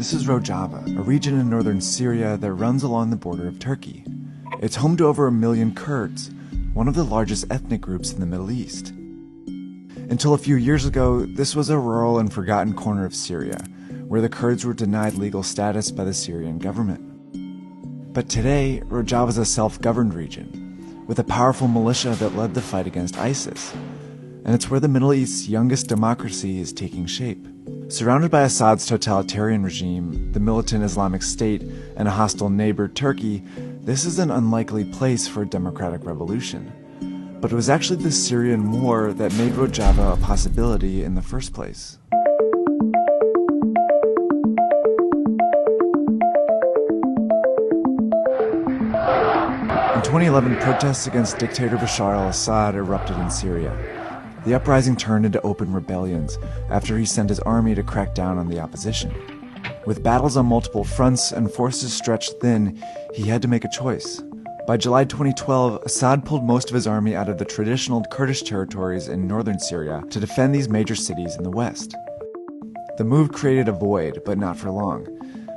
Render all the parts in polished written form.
This is Rojava, a region in northern Syria that runs along the border of Turkey. It's home to over 1 million Kurds, one of the largest ethnic groups in the Middle East. Until a few years ago, this was a rural and forgotten corner of Syria, where the Kurds were denied legal status by the Syrian government. But today, Rojava is a self-governed region, with a powerful militia that led the fight against ISIS. And it's where the Middle East's youngest democracy is taking shape. Surrounded by Assad's totalitarian regime, the militant Islamic State, and a hostile neighbor, Turkey, this is an unlikely place for a democratic revolution. But it was actually the Syrian war that made Rojava a possibility in the first place. In 2011, protests against dictator Bashar al-Assad erupted in Syria. The uprising turned into open rebellions after he sent his army to crack down on the opposition. With battles on multiple fronts and forces stretched thin, he had to make a choice. By July 2012, Assad pulled most of his army out of the traditional Kurdish territories in northern Syria to defend these major cities in the west. The move created a void, but not for long.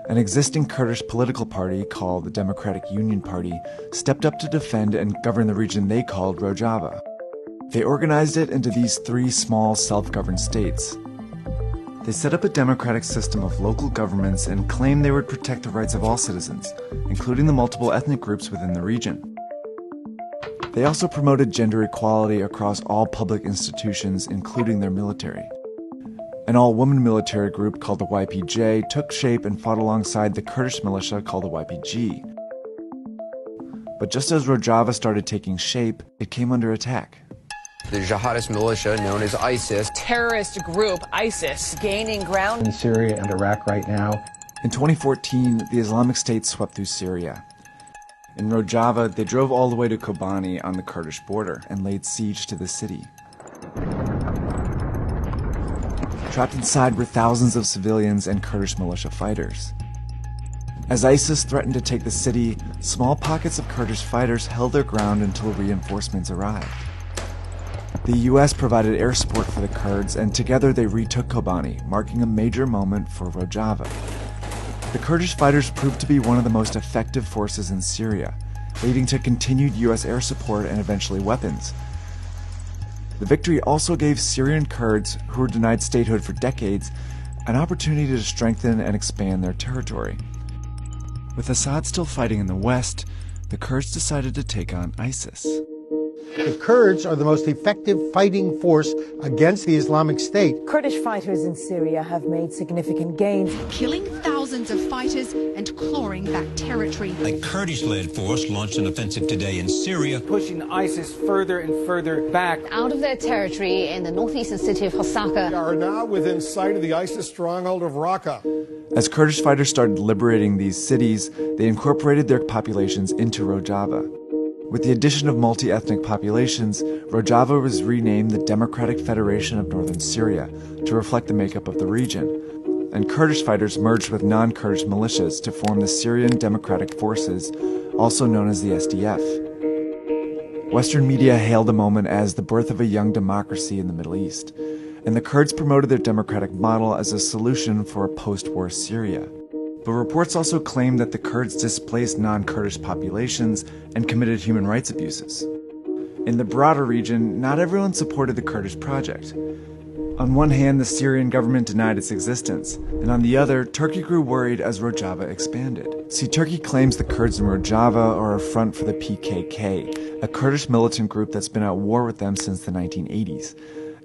An existing Kurdish political party called the Democratic Union Party stepped up to defend and govern the region they called Rojava. They organized it into these 3 small self-governed states. They set up a democratic system of local governments and claimed they would protect the rights of all citizens, including the multiple ethnic groups within the region. They also promoted gender equality across all public institutions, including their military. An all-woman military group called the YPJ took shape and fought alongside the Kurdish militia called the YPG. But just as Rojava started taking shape, it came under attack. The jihadist militia known as ISIS. Terrorist group ISIS gaining ground in Syria and Iraq right now. In 2014, the Islamic State swept through Syria. In Rojava, they drove all the way to Kobani on the Kurdish border and laid siege to the city. Trapped inside were thousands of civilians and Kurdish militia fighters. As ISIS threatened to take the city, small pockets of Kurdish fighters held their ground until reinforcements arrived. The US provided air support for the Kurds, and together they retook Kobani, marking a major moment for Rojava. The Kurdish fighters proved to be one of the most effective forces in Syria, leading to continued US air support and eventually weapons. The victory also gave Syrian Kurds, who were denied statehood for decades, an opportunity to strengthen and expand their territory. With Assad still fighting in the west, the Kurds decided to take on ISIS. The Kurds are the most effective fighting force against the Islamic State. Kurdish fighters in Syria have made significant gains, killing thousands of fighters and clawing back territory. A Kurdish-led force launched an offensive today in Syria, pushing ISIS further and further back out of their territory in the northeastern city of Hasaka. They are now within sight of the ISIS stronghold of Raqqa. As Kurdish fighters started liberating these cities, they incorporated their populations into Rojava. With the addition of multi-ethnic populations, Rojava was renamed the Democratic Federation of Northern Syria to reflect the makeup of the region, and Kurdish fighters merged with non-Kurdish militias to form the Syrian Democratic Forces, also known as the SDF. Western media hailed the moment as the birth of a young democracy in the Middle East, and the Kurds promoted their democratic model as a solution for a post-war Syria. But reports also claimed that the Kurds displaced non-Kurdish populations and committed human rights abuses. In the broader region, not everyone supported the Kurdish project. On one hand, the Syrian government denied its existence, and on the other, Turkey grew worried as Rojava expanded. See, Turkey claims the Kurds in Rojava are a front for the PKK, a Kurdish militant group that's been at war with them since the 1980s,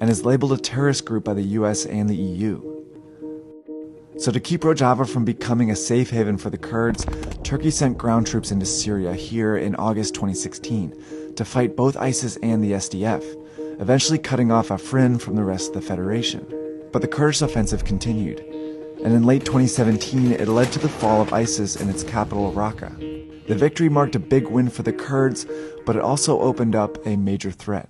and is labeled a terrorist group by the US and the EU. So to keep Rojava from becoming a safe haven for the Kurds, Turkey sent ground troops into Syria here in August 2016 to fight both ISIS and the SDF, eventually cutting off Afrin from the rest of the Federation. But the Kurdish offensive continued, and in late 2017 it led to the fall of ISIS in its capital, Raqqa. The victory marked a big win for the Kurds, but it also opened up a major threat.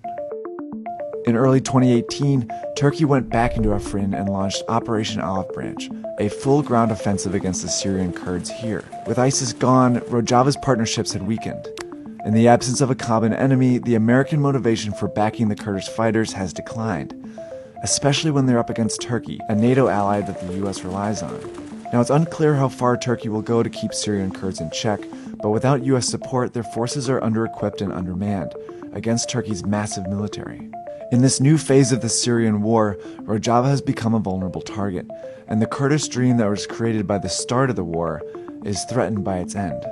In early 2018, Turkey went back into Afrin and launched Operation Olive Branch, a full ground offensive against the Syrian Kurds here. With ISIS gone, Rojava's partnerships had weakened. In the absence of a common enemy, the American motivation for backing the Kurdish fighters has declined, especially when they're up against Turkey, a NATO ally that the US relies on. Now, it's unclear how far Turkey will go to keep Syrian Kurds in check, but without U.S. support, their forces are under-equipped and undermanned against Turkey's massive military. In this new phase of the Syrian war, Rojava has become a vulnerable target, and the Kurdish dream that was created by the start of the war is threatened by its end.